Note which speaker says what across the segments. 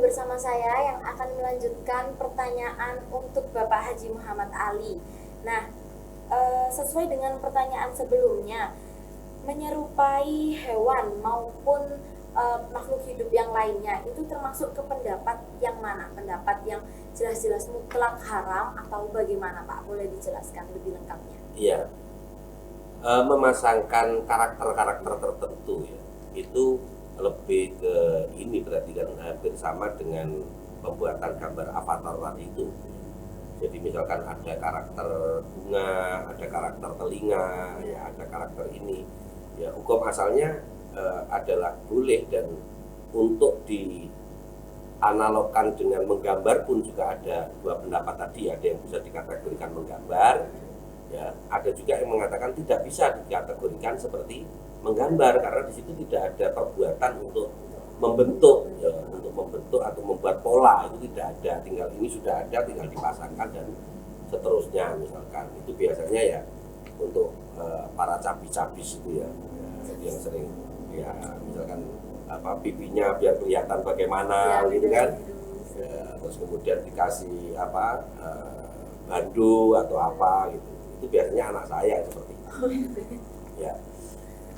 Speaker 1: bersama saya yang akan melanjutkan pertanyaan untuk Bapak Haji Muhammad Ali. Nah, sesuai dengan pertanyaan sebelumnya, menyerupai hewan maupun makhluk hidup yang lainnya itu termasuk ke pendapat yang mana? Pendapat yang jelas-jelas mutlak haram atau bagaimana Pak? Boleh dijelaskan lebih lengkapnya?
Speaker 2: Iya, memasangkan karakter-karakter tertentu ya, itu lebih ke ini berarti kan hampir sama dengan pembuatan gambar avatar tadi itu. Jadi misalkan ada karakter bunga, ada karakter telinga, ya ada karakter ini. Ya hukum asalnya adalah boleh, dan untuk dianalogkan dengan menggambar pun juga ada dua pendapat tadi. Ada yang bisa dikategorikan menggambar, ya ada juga yang mengatakan tidak bisa dikategorikan seperti menggambar karena di situ tidak ada perbuatan untuk membentuk, ya, untuk membentuk atau membuat pola itu tidak ada, tinggal ini sudah ada, tinggal dipasangkan dan seterusnya. Misalkan itu biasanya ya untuk para cabis-cabis itu ya, yang sering ya misalkan pipinya biar kelihatan bagaimana ya, gitu kan ya, terus kemudian dikasih bandu atau apa gitu, itu biasanya anak saya seperti itu ya.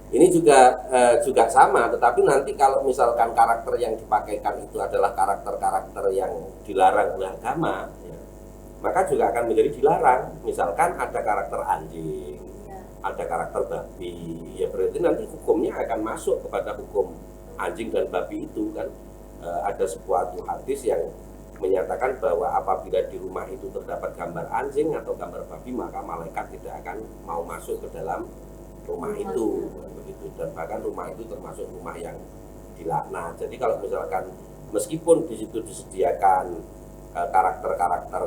Speaker 2: Ini juga sama, tetapi nanti kalau misalkan karakter yang dipakaikan itu adalah karakter-karakter yang dilarang oleh agama, ya, maka juga akan menjadi dilarang. Misalkan ada karakter anjing, ada karakter babi, ya berarti nanti hukumnya akan masuk kepada hukum anjing dan babi itu kan. Ada sebuah hadis yang menyatakan bahwa apabila di rumah itu terdapat gambar anjing atau gambar babi, maka malaikat tidak akan mau masuk ke dalam rumah itu, begitu. Dan bahkan rumah itu termasuk rumah yang dilaknat. Jadi kalau misalkan meskipun di situ disediakan karakter-karakter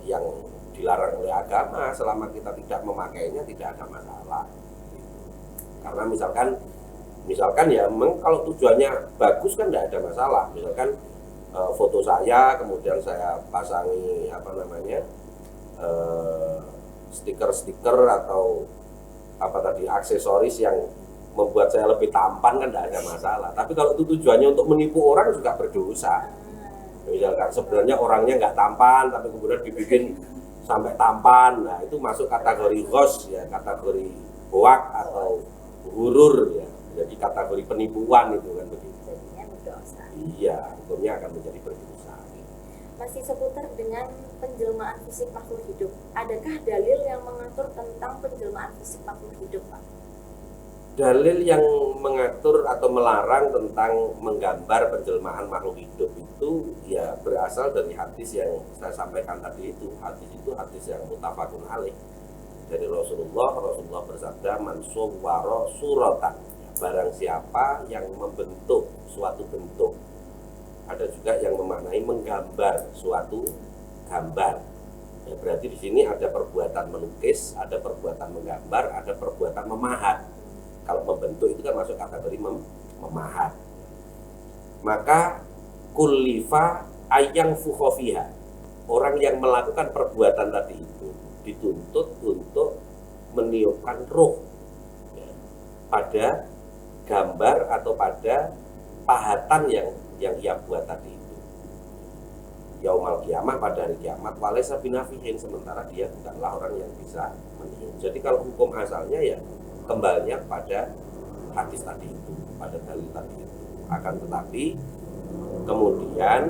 Speaker 2: yang dilarang oleh agama, selama kita tidak memakainya tidak ada masalah. Karena misalkan ya memang kalau tujuannya bagus kan tidak ada masalah. Misalkan foto saya kemudian saya pasangi stiker-stiker atau aksesoris yang membuat saya lebih tampan kan tidak ada masalah. Tapi kalau itu tujuannya untuk menipu orang juga berdosa. Misalkan sebenarnya orangnya nggak tampan tapi kemudian dibikin sampai tampan, nah itu masuk kategori ghost ya, kategori hoak atau hurur ya, jadi kategori penipuan itu kan begitu.
Speaker 1: Jadinya berdosa.
Speaker 2: Iya, hukumnya akan menjadi berdosa.
Speaker 1: Masih seputar dengan penjelmaan fisik makhluk hidup, adakah dalil yang mengatur tentang penjelmaan fisik makhluk hidup, Pak?
Speaker 2: Dalil yang mengatur atau melarang tentang menggambar penjelmaan makhluk hidup itu ya berasal dari hadis yang saya sampaikan tadi itu. Hadis itu hadis yang muttafaqun alaih dari Rasulullah bersabda, man sawwara suratan, barang siapa yang membentuk suatu bentuk. Ada juga yang memaknai menggambar suatu gambar. Ya, berarti di sini ada perbuatan melukis, ada perbuatan menggambar, ada perbuatan memahat. Kalau membentuk itu kan masuk kategori memahat. Maka kullifa ayang fukhofiha, orang yang melakukan perbuatan tadi itu dituntut untuk meniupkan roh ya, pada gambar atau pada pahatan yang ia buat tadi itu. Yaumal kiamah, pada hari kiamat, walaysa binafihin, sementara dia bukanlah orang yang bisa meniup. Jadi kalau hukum asalnya ya kembalinya pada hadis tadi itu, pada dalil tadi itu. Akan tetapi kemudian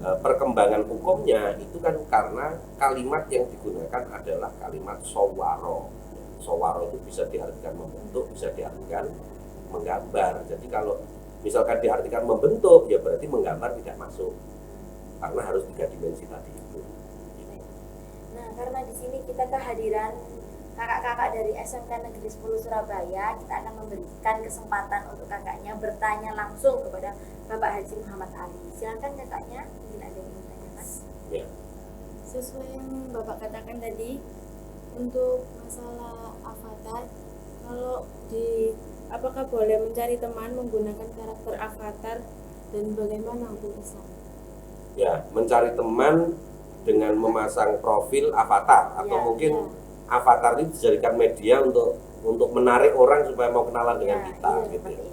Speaker 2: perkembangan hukumnya itu kan karena kalimat yang digunakan adalah kalimat sawwaro. Sawwaro itu bisa diartikan membentuk, bisa diartikan menggambar. Jadi kalau misalkan diartikan membentuk, ya berarti menggambar tidak masuk, karena harus 3 dimensi tadi itu.
Speaker 1: Nah, karena di sini kita kehadiran kakak-kakak dari SMK Negeri 10 Surabaya, kita akan memberikan kesempatan untuk kakaknya bertanya langsung kepada Bapak Haji Muhammad Ali. Silakan kakaknya, mungkin ada yang ingin tanya, Mas.
Speaker 2: Ya.
Speaker 3: Sesuai yang Bapak katakan tadi, untuk masalah avatar, kalau apakah boleh mencari teman menggunakan karakter avatar dan bagaimana untuk kesan?
Speaker 2: Ya, mencari teman dengan memasang profil avatar atau mungkin avatar ini dijadikan media untuk menarik orang supaya mau kenalan dengan kita gitu ya.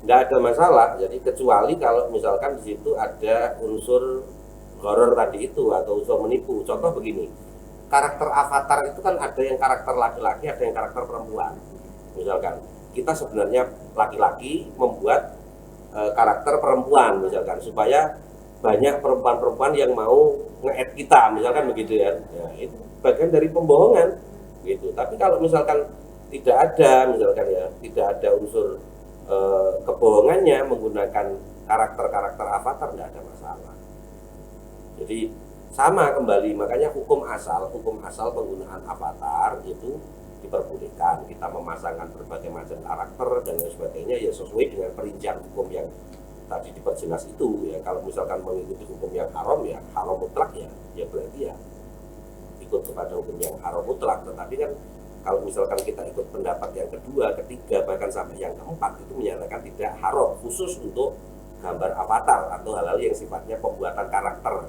Speaker 2: nggak ada masalah. Jadi kecuali kalau misalkan di situ ada unsur horor tadi itu atau unsur menipu. Contoh begini, karakter avatar itu kan ada yang karakter laki-laki, ada yang karakter perempuan. Misalkan kita sebenarnya laki-laki membuat karakter perempuan misalkan supaya banyak perempuan-perempuan yang mau nge-add kita misalkan begitu ya. Ya itu bagian dari pembohongan gitu. Tapi kalau misalkan tidak ada misalkan ya, tidak ada unsur kebohongannya menggunakan karakter-karakter avatar, tidak ada masalah. Jadi sama kembali, makanya hukum asal penggunaan avatar itu diperbolehkan. Kita memasangkan berbagai macam karakter dan lain sebagainya ya sesuai dengan perincian hukum yang tadi diperjelas itu ya. Kalau misalkan mengikuti hukum yang haram ya haram mutlak ya berarti ya ikut kepada hukum yang haram mutlak. Tetapi kan kalau misalkan kita ikut pendapat yang kedua, ketiga, bahkan sampai yang keempat itu menyatakan tidak haram khusus untuk gambar avatar atau hal-hal yang sifatnya pembuatan karakter.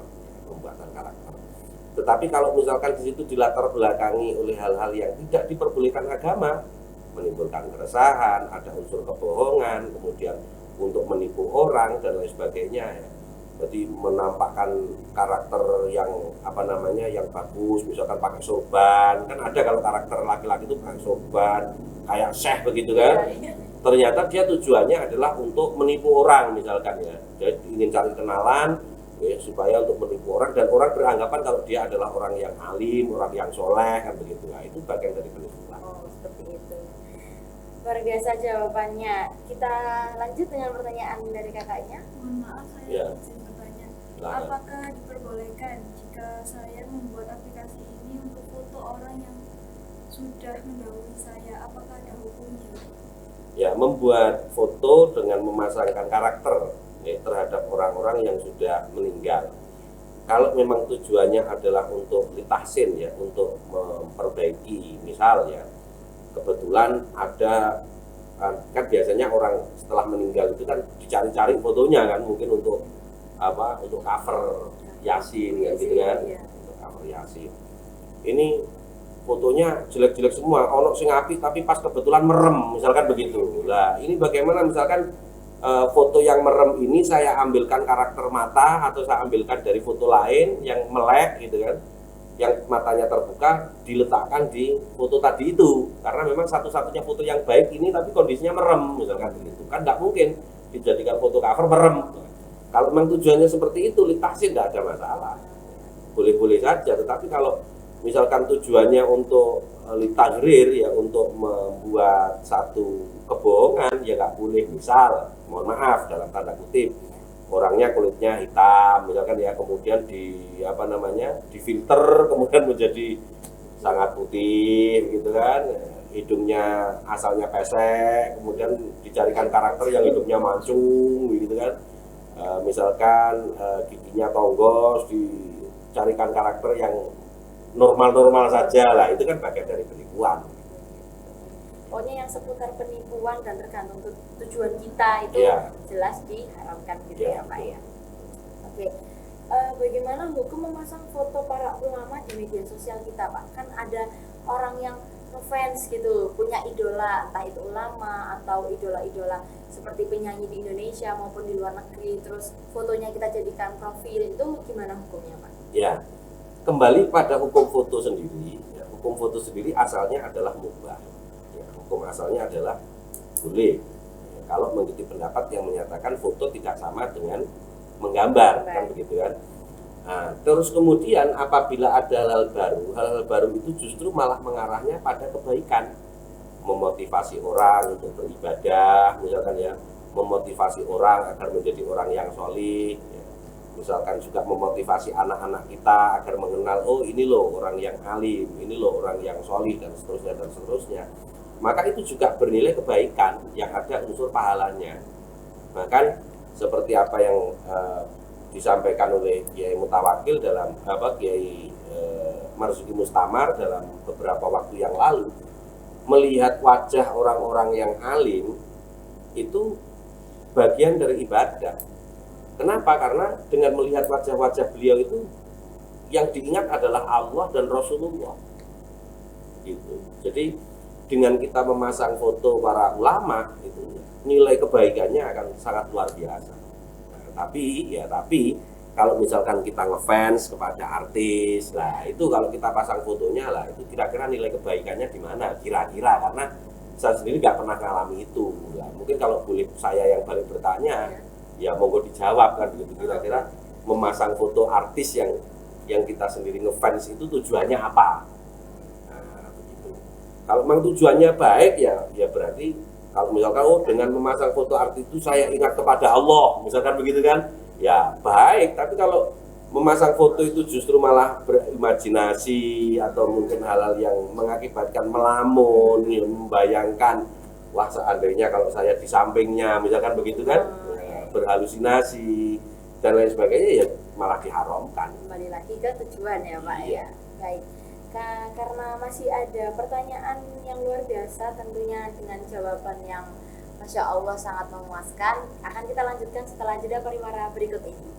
Speaker 2: Tetapi kalau misalkan di situ dilatar belakangi oleh hal-hal yang tidak diperbolehkan agama, menimbulkan keresahan, ada unsur kebohongan, kemudian untuk menipu orang dan lain sebagainya ya. Jadi menampakkan karakter yang yang bagus, misalkan pakai sorban, kan ada kalau karakter laki-laki itu pakai sorban, kayak syekh begitu kan. Ternyata dia tujuannya adalah untuk menipu orang misalkan ya. Jadi ingin cari kenalan ya, supaya untuk menipu orang dan orang beranggapan kalau dia adalah orang yang alim, orang yang soleh kan begitu. Nah, itu bagian dari penipuan.
Speaker 1: Oh, seperti itu. Luar biasa jawabannya. Kita lanjut dengan pertanyaan dari kakaknya.
Speaker 4: Mohon maaf, saya
Speaker 2: Ya.
Speaker 4: izin bertanya.
Speaker 2: Silakan.
Speaker 4: Apakah diperbolehkan jika saya membuat aplikasi ini untuk foto orang yang sudah mendahului saya? Apakah ada hukumnya?
Speaker 2: Ya, membuat foto dengan memasangkan karakter ya, terhadap orang-orang yang sudah meninggal. Kalau memang tujuannya adalah untuk litahsin ya, untuk memperbaiki, misal ya, kebetulan ada kan biasanya orang setelah meninggal itu kan dicari-cari fotonya kan, mungkin untuk untuk cover Yasin kan gitu kan, untuk cover Yasin. Ini fotonya jelek-jelek semua, ono sing apik tapi pas kebetulan merem misalkan begitu. Lah ini bagaimana misalkan foto yang merem ini saya ambilkan karakter mata atau saya ambilkan dari foto lain yang melek gitu kan, yang matanya terbuka diletakkan di foto tadi itu, karena memang satu-satunya foto yang baik ini tapi kondisinya merem misalkan begitu kan, nggak mungkin dijadikan foto cover merem. Kalau memang tujuannya seperti itu, litahsin tidak ada masalah, boleh-boleh saja. Tetapi kalau misalkan tujuannya untuk litagrir ya, untuk membuat satu kebohongan ya nggak boleh. Misal, mohon maaf dalam tanda kutip, orangnya kulitnya hitam misalkan ya, kemudian difilter kemudian menjadi sangat putih gitu kan, hidungnya asalnya pesek, kemudian dicarikan karakter yang hidungnya mancung gitu kan. Misalkan giginya tonggos, dicarikan karakter yang normal-normal saja lah, itu kan bagian dari penipuan.
Speaker 1: Pokoknya yang seputar penipuan dan tergantung tujuan kita itu
Speaker 2: Ya.
Speaker 1: jelas diharamkan gitu
Speaker 2: Ya,
Speaker 1: ya Pak ya. Oke. Bagaimana hukum memasang foto para ulama di media sosial kita Pak? Kan ada orang yang ngefans gitu, punya idola, entah itu ulama atau idola-idola seperti penyanyi di Indonesia maupun di luar negeri, terus fotonya kita jadikan profil, itu gimana hukumnya Pak?
Speaker 2: Ya, kembali pada hukum foto sendiri ya, hukum foto sendiri asalnya adalah mubah ya, hukum asalnya adalah boleh ya, kalau mengikuti pendapat yang menyatakan foto tidak sama dengan menggambar kan begitu kan. Nah, terus kemudian apabila ada hal-hal baru itu justru malah mengarahnya pada kebaikan, memotivasi orang untuk beribadah misalkan ya, memotivasi orang agar menjadi orang yang solih ya. Misalkan juga memotivasi anak-anak kita agar mengenal, oh ini loh orang yang alim, ini loh orang yang solih dan seterusnya. Maka itu juga bernilai kebaikan yang ada unsur pahalanya. Bahkan seperti apa yang disampaikan oleh Kiai Mutawakil dalam Kiai Marzuki Mustamar dalam beberapa waktu yang lalu, melihat wajah orang-orang yang alim itu bagian dari ibadah. Kenapa? Karena dengan melihat wajah-wajah beliau itu yang diingat adalah Allah dan Rasulullah gitu. Jadi dengan kita memasang foto para ulama itu nilai kebaikannya akan sangat luar biasa. Nah, tapi kalau misalkan kita ngefans kepada artis, lah itu kalau kita pasang fotonya lah itu kira-kira nilai kebaikannya di mana? Kira-kira, karena saya sendiri nggak pernah mengalami itu. Lah, mungkin kalau boleh saya yang balik bertanya, ya monggo dijawab kan begitu, kira-kira memasang foto artis yang kita sendiri ngefans itu tujuannya apa? Nah, begitu. Kalau memang tujuannya baik ya berarti kalau misalkan dengan memasang foto artis itu saya ingat kepada Allah, misalkan begitu kan? Ya baik, tapi kalau memasang foto itu justru malah berimajinasi atau mungkin hal-hal yang mengakibatkan melamun, ya, membayangkan wah seandainya kalau saya di sampingnya, misalkan begitu kan, ya, berhalusinasi dan lain sebagainya, ya malah diharamkan.
Speaker 1: Kembali lagi ke tujuan ya Pak ya. Baik. Karena masih ada pertanyaan yang luar biasa tentunya dengan jawaban yang Masya Allah sangat memuaskan, akan kita lanjutkan setelah jeda pariwara berikut ini.